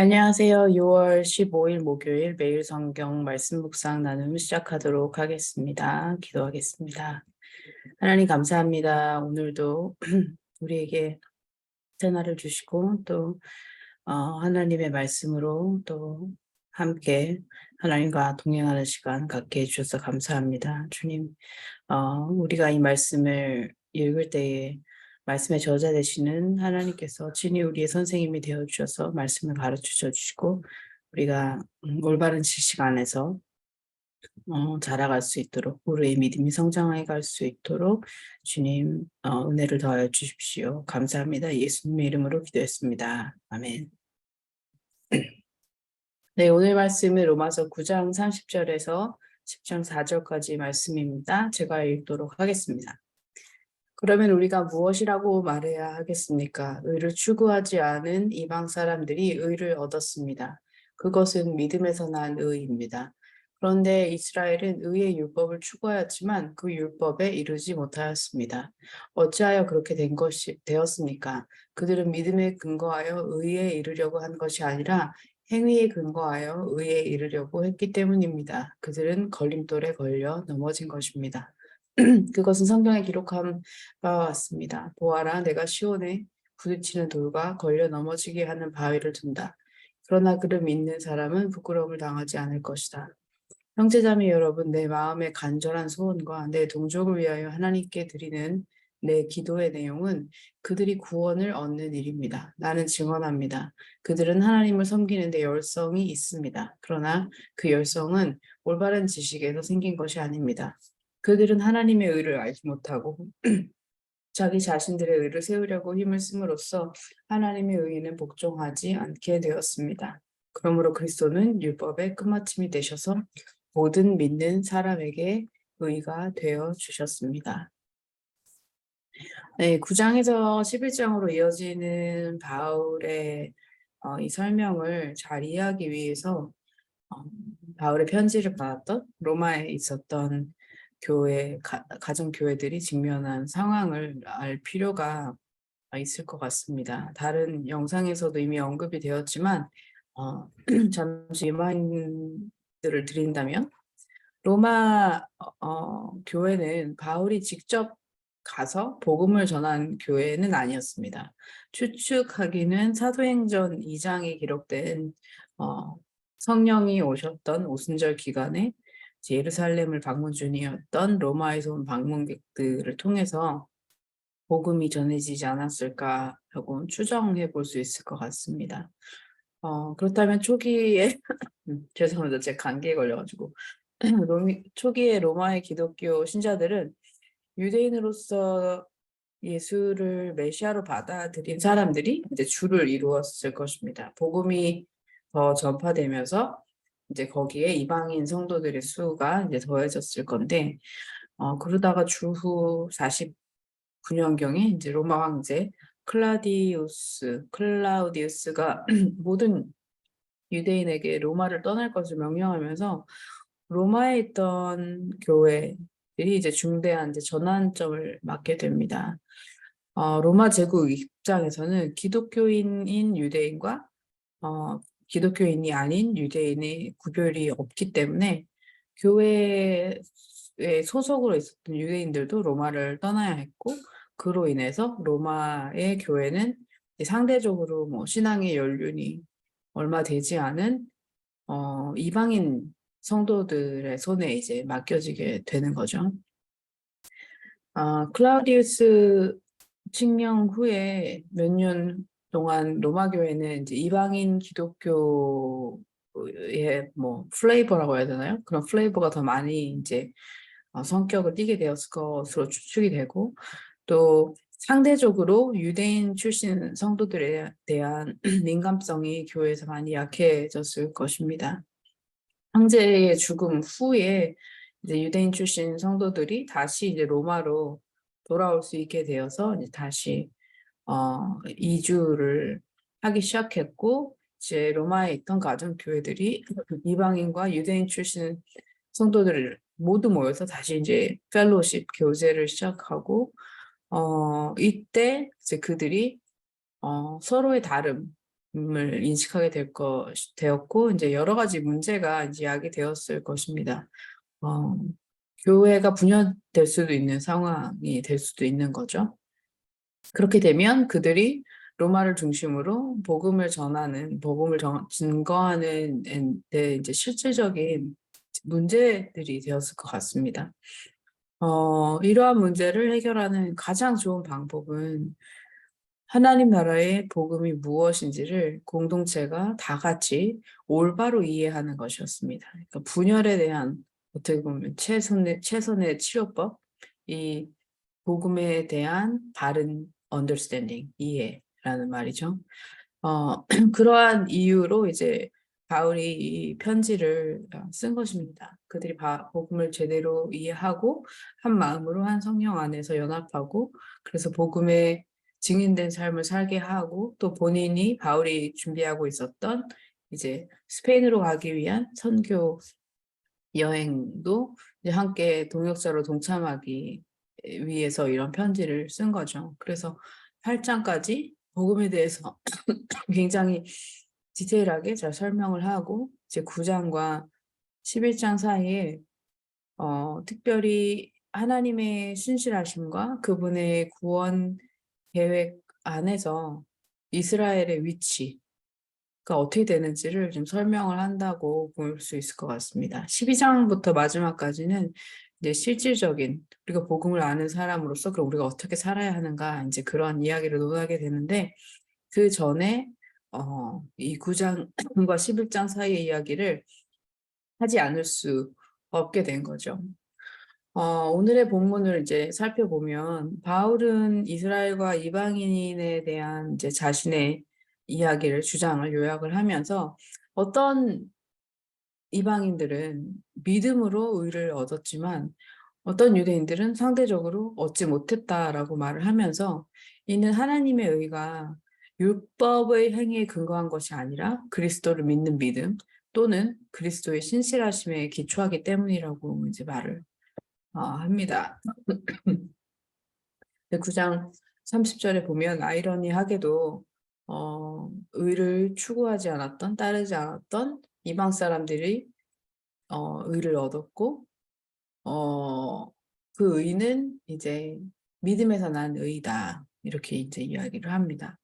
안녕하세요. 6월 15일 목요일 매일 성경 말씀 묵상 나눔 시작하도록 하겠습니다. 기도하겠습니다. 하나님 감사합니다. 오늘도 우리에게 새날을 주시고 또 하나님의 말씀으로 또 함께 하나님과 동행하는 시간 갖게 해주셔서 감사합니다. 주님, 우리가 이 말씀을 읽을 때에 말씀의 저자 되시는 하나님께서 친히 우리의 선생님이 되어 주셔서 말씀을 가르쳐 주시고 우리가 올바른 지식 안에서 자라갈 수 있도록 우리의 믿음이 성장해 갈 수 있도록 주님 은혜를 더하여 주십시오. 감사합니다. 예수님의 이름으로 기도했습니다. 아멘. 네, 오늘 말씀은 로마서 9장 30절에서 10장 4절까지 말씀입니다. 제가 읽도록 하겠습니다. 그러면 우리가 무엇이라고 말해야 하겠습니까? 의를 추구하지 않은 이방 사람들이 의를 얻었습니다. 그것은 믿음에서 난 의입니다. 그런데 이스라엘은 의의 율법을 추구하였지만 그 율법에 이르지 못하였습니다. 어찌하여 그렇게 되었습니까? 그들은 믿음에 근거하여 의에 이르려고 한 것이 아니라 행위에 근거하여 의에 이르려고 했기 때문입니다. 그들은 걸림돌에 걸려 넘어진 것입니다. 그것은 성경에 기록한 바와 같습니다. 보아라, 내가 시온에 부딪히는 돌과 걸려 넘어지게 하는 바위를 둔다. 그러나 그를 믿는 사람은 부끄러움을 당하지 않을 것이다. 형제자매 여러분, 내 마음의 간절한 소원과 내 동족을 위하여 하나님께 드리는 내 기도의 내용은 그들이 구원을 얻는 일입니다. 나는 증언합니다. 그들은 하나님을 섬기는 데 열성이 있습니다. 그러나 그 열성은 올바른 지식에서 생긴 것이 아닙니다. 그들은 하나님의 의를 알지 못하고 자기 자신들의 의를 세우려고 힘을 쓰므로써 하나님의 의에는 복종하지 않게 되었습니다. 그러므로 그리스도는 율법의 끝마침이 되셔서 모든 믿는 사람에게 의가 되어 주셨습니다. 네, 9장에서 11장으로 이어지는 바울의 이 설명을 잘 이해하기 위해서 바울의 편지를 받았던 로마에 있었던 가정 교회들이 직면한 상황을 알 필요가 있을 것 같습니다. 다른 영상에서도 이미 언급이 되었지만 잠시 리마인드를 드린다면 로마 교회는 바울이 직접 가서 복음을 전한 교회는 아니었습니다. 추측하기는 사도행전 2장에 기록된 성령이 오셨던 오순절 기간에 예루살렘을 방문 중이었던 로마에서 온 방문객들을 통해서 복음이 전해지지 않았을까 하고 추정해 볼 수 있을 것 같습니다. 그렇다면 초기에 죄송합니다. 제 감기에 걸려가지고 초기에 로마의 기독교 신자들은 유대인으로서 예수를 메시아로 받아들인 사람들이 이제 주를 이루었을 것입니다. 복음이 더 전파되면서 이제 거기에 이방인 성도들의 수가 이제 더해졌을 건데, 그러다가 주후 49년경에 이제 로마 황제 클라우디우스가 모든 유대인에게 로마를 떠날 것을 명령하면서 로마에 있던 교회들이 이제 중대한 이제 전환점을 맞게 됩니다. 로마 제국 입장에서는 기독교인인 유대인과 기독교인이 아닌 유대인의 구별이 없기 때문에 교회에 소속으로 있었던 유대인들도 로마를 떠나야 했고 그로 인해서 로마의 교회는 상대적으로 뭐 신앙의 연륜이 얼마 되지 않은 이방인 성도들의 손에 이제 맡겨지게 되는 거죠. 클라우디우스 칙령 후에 몇 년 동안 로마 교회는 이제 이방인 기독교의 뭐 플레이버라고 해야 되나요? 그런 플레이버가 더 많이 이제 성격을 띠게 되었을 것으로 추측이 되고 또 상대적으로 유대인 출신 성도들에 대한 민감성이 교회에서 많이 약해졌을 것입니다. 황제의 죽음 후에 이제 유대인 출신 성도들이 다시 이제 로마로 돌아올 수 있게 되어서 이제 다시 이주를 하기 시작했고 이제 로마에 있던 가정 교회들이 이방인과 유대인 출신 성도들을 모두 모여서 다시 이제 펠로십 교제를 시작하고 이때 이제 그들이 서로의 다름 인식하게 되었고, 이제 여러 가지 문제가 이제 야기되었을 것입니다. 교회가 분열될 수도 있는 상황이 될 수도 있는 거죠. 그렇게 되면 그들이 로마를 중심으로 복음을 증거하는 데 이제 실질적인 문제들이 되었을 것 같습니다. 이러한 문제를 해결하는 가장 좋은 방법은 하나님 나라의 복음이 무엇인지를 공동체가 다 같이 올바로 이해하는 것이었습니다. 그러니까 분열에 대한 어떻게 보면 최선의 치료법, 이 복음에 대한 바른 understanding, 이해라는 말이죠. 그러한 이유로 이제 바울이 이 편지를 쓴 것입니다. 그들이 복음을 제대로 이해하고 한 마음으로 한 성령 안에서 연합하고 그래서 복음의 증인된 삶을 살게 하고 또 본인이 바울이 준비하고 있었던 이제 스페인으로 가기 위한 선교 여행도 이제 함께 동역자로 동참하기 위해서 이런 편지를 쓴 거죠. 그래서 8장까지 복음에 대해서 굉장히 디테일하게 잘 설명을 하고 이제 9장과 11장 사이에 특별히 하나님의 신실하심과 그분의 구원 계획 안에서 이스라엘의 위치가 어떻게 되는지를 좀 설명을 한다고 볼 수 있을 것 같습니다. 12장부터 마지막까지는 이제 실질적인 우리가 복음을 아는 사람으로서 그럼 우리가 어떻게 살아야 하는가 이제 그러한 이야기를 논하게 되는데 그 전에 이 9장과 11장 사이의 이야기를 하지 않을 수 없게 된 거죠. 오늘의 본문을 이제 살펴보면 바울은 이스라엘과 이방인에 대한 이제 자신의 이야기를 주장을 요약을 하면서 어떤 이방인들은 믿음으로 의를 얻었지만 어떤 유대인들은 상대적으로 얻지 못했다라고 말을 하면서 이는 하나님의 의가 율법의 행위에 근거한 것이 아니라 그리스도를 믿는 믿음 또는 그리스도의 신실하심에 기초하기 때문이라고 이제 말을 합니다. 9장 30절에 보면 아이러니하게도 의를 추구하지 않았던 따르지 않았던 이방 사람들이 의를 얻었고 그 의는 이제 믿음에서 난 의다 이렇게 이제 이야기를 합니다.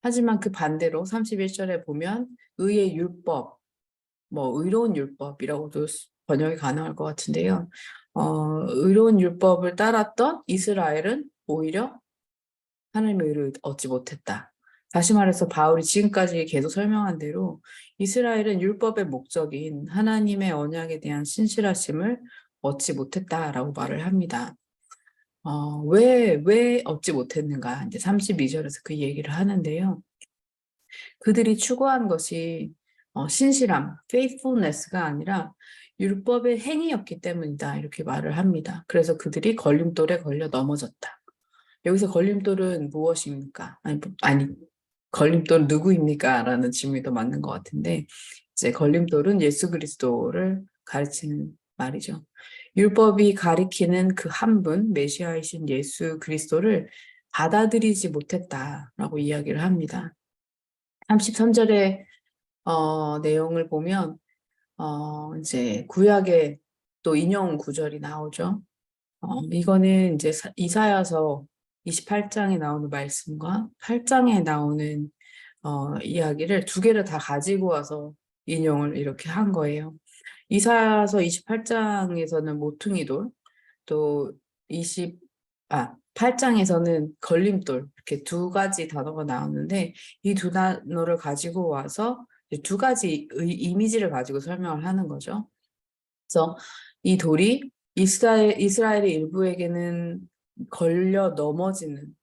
하지만 그 반대로 31절에 보면 의의 율법, 뭐 의로운 율법이라고도 번역이 가능할 것 같은데요. 의로운 율법을 따랐던 이스라엘은 오히려 하나님의 의를 얻지 못했다. 다시 말해서 바울이 지금까지 계속 설명한 대로 이스라엘은 율법의 목적인 하나님의 언약에 대한 신실하심을 얻지 못했다라고 말을 합니다. 왜 얻지 못했는가? 이제 32절에서 그 얘기를 하는데요. 그들이 추구한 것이 신실함, faithfulness가 아니라 율법의 행위였기 때문이다. 이렇게 말을 합니다. 그래서 그들이 걸림돌에 걸려 넘어졌다. 여기서 걸림돌은 무엇입니까? 아니, 걸림돌 누구입니까? 라는 질문이 더 맞는 것 같은데, 이제 걸림돌은 예수 그리스도를 가르치는 말이죠. 율법이 가리키는 그 한 분, 메시아이신 예수 그리스도를 받아들이지 못했다라고 이야기를 합니다. 33절의 내용을 보면 이제 구약의 또 인용 구절이 나오죠. 이거는 이제 이사야서 28장에 나오는 말씀과 8장에 나오는 이야기를 두 개를 다 가지고 와서 인용을 이렇게 한 거예요. 이사야서 28장에서는 모퉁이돌, 또 8장에서는 걸림돌 이렇게 두 가지 단어가 나오는데 이 두 단어를 가지고 와서 두 가지 이미지를 가지고 설명을 하는 거죠. 그래서 이 돌이 이스라엘의 일부에게는 걸려 넘어지는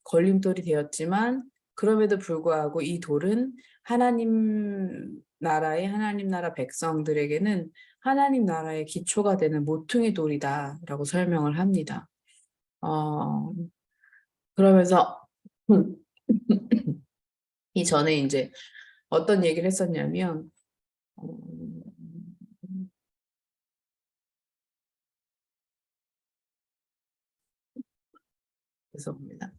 걸림돌이 되었지만 그럼에도 불구하고 이 돌은 하나님 나라 백성들에게는 하나님 나라의 기초가 되는 모퉁이 돌이다라고 설명을 합니다. 그러면서 이전에 이제 어떤 얘기를 했었냐면 죄송합니다.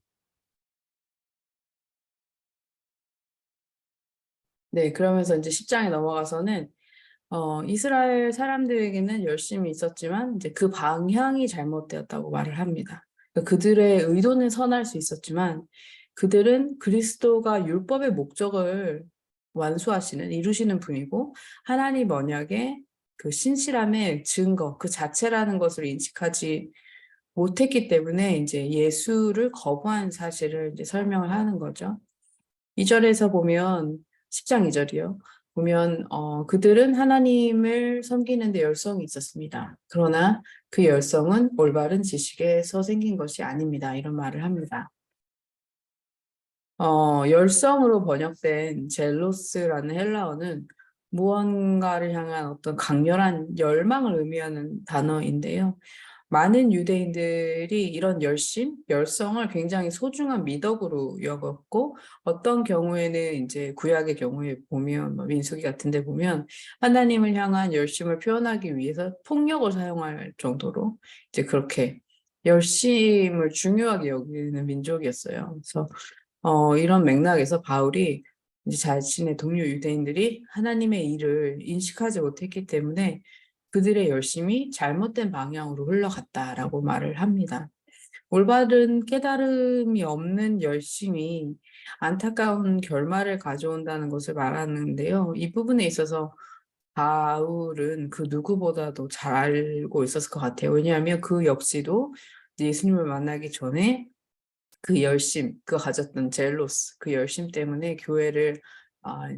네, 그러면서 이제 10장에 넘어가서는 이스라엘 사람들에게는 열심이 있었지만 이제 그 방향이 잘못되었다고 말을 합니다. 그러니까 그들의 의도는 선할 수 있었지만 그들은 그리스도가 율법의 목적을 완수하시는, 이루시는 분이고 하나님 언약의 그 신실함의 증거, 그 자체라는 것을 인식하지 못했기 때문에 이제 예수를 거부한 사실을 이제 설명을 하는 거죠. 2절에서 보면 10장 2절이요. 보면 그들은 하나님을 섬기는 데 열성이 있었습니다. 그러나 그 열성은 올바른 지식에서 생긴 것이 아닙니다. 이런 말을 합니다. 열성으로 번역된 젤로스라는 헬라어는 무언가를 향한 어떤 강렬한 열망을 의미하는 단어인데요. 많은 유대인들이 이런 열성을 굉장히 소중한 미덕으로 여겼고, 어떤 경우에는 이제 구약의 경우에 보면, 민수기 같은 데 보면, 하나님을 향한 열심을 표현하기 위해서 폭력을 사용할 정도로 이제 그렇게 열심을 중요하게 여기는 민족이었어요. 그래서, 이런 맥락에서 바울이 이제 자신의 동료 유대인들이 하나님의 일을 인식하지 못했기 때문에 그들의 열심이 잘못된 방향으로 흘러갔다라고 말을 합니다. 올바른 깨달음이 없는 열심이 안타까운 결말을 가져온다는 것을 말하는데요. 이 부분에 있어서 바울은 그 누구보다도 잘 알고 있었을 것 같아요. 왜냐하면 그 역시도 예수님을 만나기 전에 그 열심, 그 가졌던 젤로스, 그 열심 때문에 교회를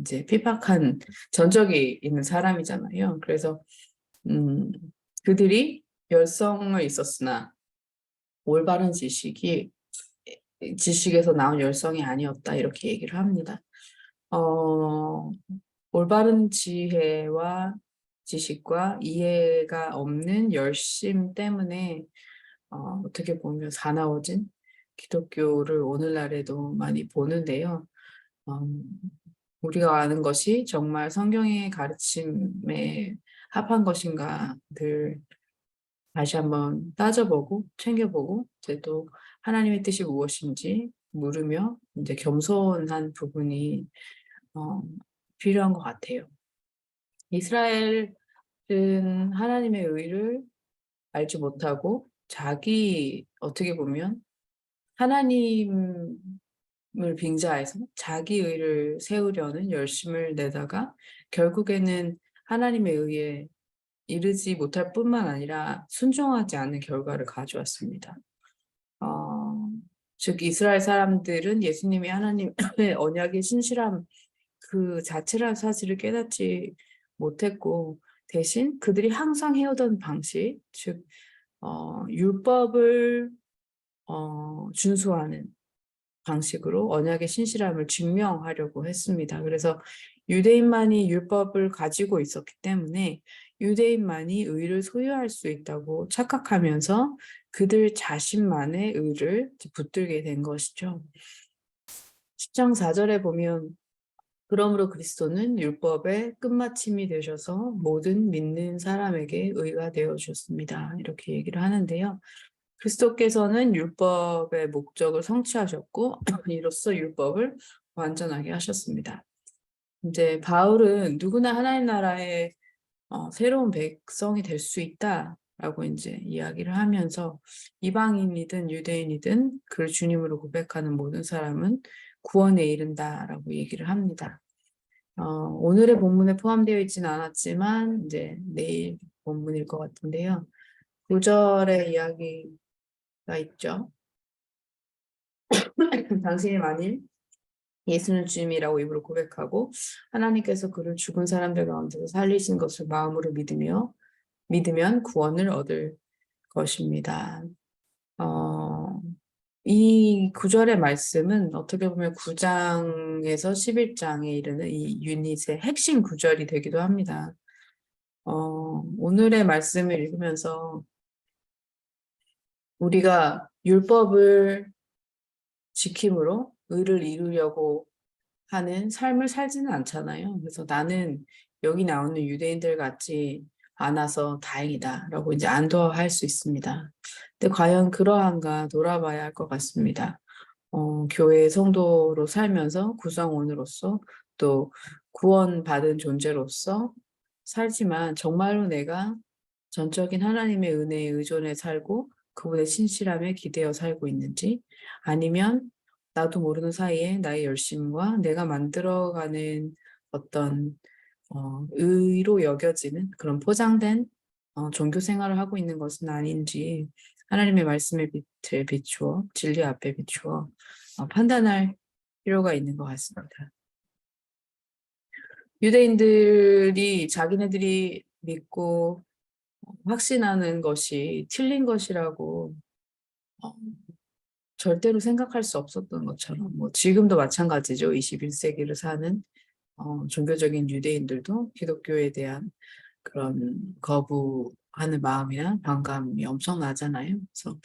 이제 핍박한 전적이 있는 사람이잖아요. 그래서 음, 그들이 열성을 있었으나 올바른 지식에서 나온 열성이 아니었다 이렇게 얘기를 합니다. 올바른 지혜와 지식과 이해가 없는 열심 때문에 어떻게 보면 사나워진 기독교를 오늘날에도 많이 보는데요. 우리가 아는 것이 정말 성경의 가르침에 합한 것인가 늘 다시 한번 따져보고 챙겨보고 이제 또 하나님의 뜻이 무엇인지 물으며 이제 겸손한 부분이 어, 필요한 것 같아요. 이스라엘은 하나님의 의를 알지 못하고 자기 어떻게 보면 하나님을 빙자해서 자기 의를 세우려는 열심을 내다가 결국에는 하나님의 의에 이르지 못할 뿐만 아니라 순종하지 않는 결과를 가져왔습니다. 즉 이스라엘 사람들은 예수님이 하나님의 언약의 신실함 그 자체라는 사실을 깨닫지 못했고 대신 그들이 항상 해오던 방식, 즉 율법을 준수하는 방식으로 언약의 신실함을 증명하려고 했습니다. 그래서 유대인만이 율법을 가지고 있었기 때문에 유대인만이 의를 소유할 수 있다고 착각하면서 그들 자신만의 의를 붙들게 된 것이죠. 10장 4절에 보면 그러므로 그리스도는 율법의 끝마침이 되셔서 모든 믿는 사람에게 의가 되어 주셨습니다. 이렇게 얘기를 하는데요. 그리스도께서는 율법의 목적을 성취하셨고 이로써 율법을 완전하게 하셨습니다. 이제 바울은 누구나 하나님 나라의 새로운 백성이 될 수 있다라고 이제 이야기를 하면서 이방인이든 유대인이든 그를 주님으로 고백하는 모든 사람은 구원에 이른다라고 얘기를 합니다. 오늘의 본문에 포함되어 있지는 않았지만 이제 내일 본문일 것 같은데요. 9절의 이야기가 있죠. 당신이 만일 예수는 주님이라고 입으로 고백하고 하나님께서 그를 죽은 사람들 가운데서 살리신 것을 마음으로 믿으면 구원을 얻을 것입니다. 이 9절의 말씀은 어떻게 보면 9장에서 11장에 이르는 이 유닛의 핵심 구절이 되기도 합니다. 오늘의 말씀을 읽으면서 우리가 율법을 지킴으로 의를 이루려고 하는 삶을 살지는 않잖아요. 그래서 나는 여기 나오는 유대인들 같지 않아서 다행이다라고 이제 안도할 수 있습니다. 근데 과연 그러한가 돌아봐야 할 것 같습니다. 교회 성도로 살면서 구성원으로서 또 구원받은 존재로서 살지만 정말로 내가 전적인 하나님의 은혜에 의존해 살고 그분의 신실함에 기대어 살고 있는지, 아니면 나도 모르는 사이에 나의 열심과 내가 만들어가는 어떤 의로 여겨지는 그런 포장된 종교 생활을 하고 있는 것은 아닌지 하나님의 말씀의 빛을 비추어 진리 앞에 비추어 판단할 필요가 있는 것 같습니다. 유대인들이 자기네들이 믿고 확신하는 것이 틀린 것이라고 절대로 생각할 수 없었던 것처럼, 뭐 지금도 마찬가지죠. 21세기를 사는 종교적인 유대인들도 기독교에 대한 그런 거부하는 마음이나 반감이 엄청나잖아요. 그래서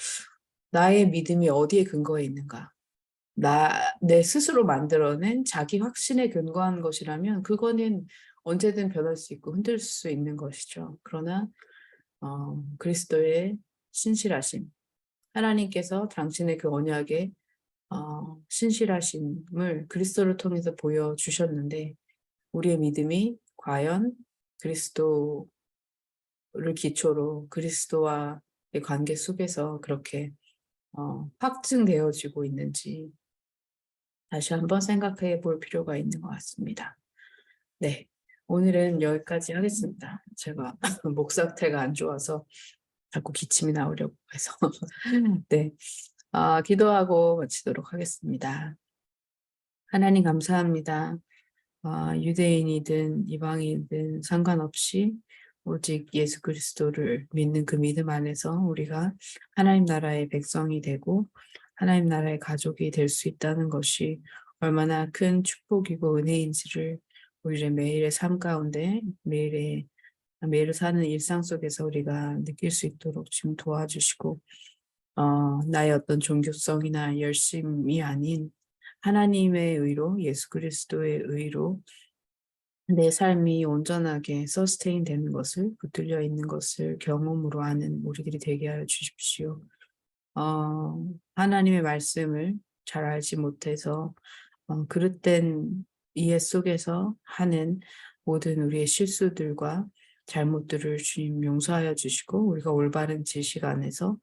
나의 믿음이 어디에 근거해 있는가? 내 스스로 만들어낸 자기 확신에 근거한 것이라면 그거는 언제든 변할 수 있고 흔들 수 있는 것이죠. 그러나 그리스도의 신실하심, 하나님께서 당신의 그 언약에 신실하심을 그리스도를 통해서 보여주셨는데, 우리의 믿음이 과연 그리스도를 기초로 그리스도와의 관계 속에서 그렇게 확증되어지고 있는지 다시 한번 생각해 볼 필요가 있는 것 같습니다. 네, 오늘은 여기까지 하겠습니다. 제가 목 상태가 안 좋아서 자꾸 기침이 나오려고 해서 네, 기도하고 마치도록 하겠습니다. 하나님 감사합니다. 유대인이든 이방인이든 상관없이 오직 예수 그리스도를 믿는 그 믿음 안에서 우리가 하나님 나라의 백성이 되고 하나님 나라의 가족이 될 수 있다는 것이 얼마나 큰 축복이고 은혜인지를 우리의 매일의 삶 가운데 매일을 사는 일상 속에서 우리가 느낄 수 있도록 지금 도와주시고, 나의 어떤 종교성이나 열심이 아닌 하나님의 의로, 예수 그리스도의 의로 내 삶이 온전하게 서스테인 되는 것을, 붙들려 있는 것을 경험으로 아는 우리들이 되게 하여 주십시오. 하나님의 말씀을 잘 알지 못해서 그릇된 이해 속에서 하는 모든 우리의 실수들과 잘못들을 주님 용서하여 주시고, 우리가 올바른 지식 안에서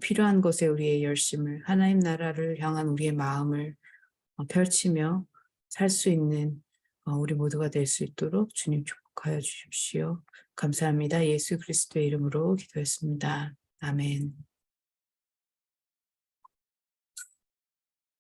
필요한 것에 우리의 열심을, 하나님 나라를 향한 우리의 마음을 펼치며 살 수 있는 우리 모두가 될 수 있도록 주님 축복하여 주십시오. 감사합니다. 예수 그리스도의 이름으로 기도했습니다. 아멘.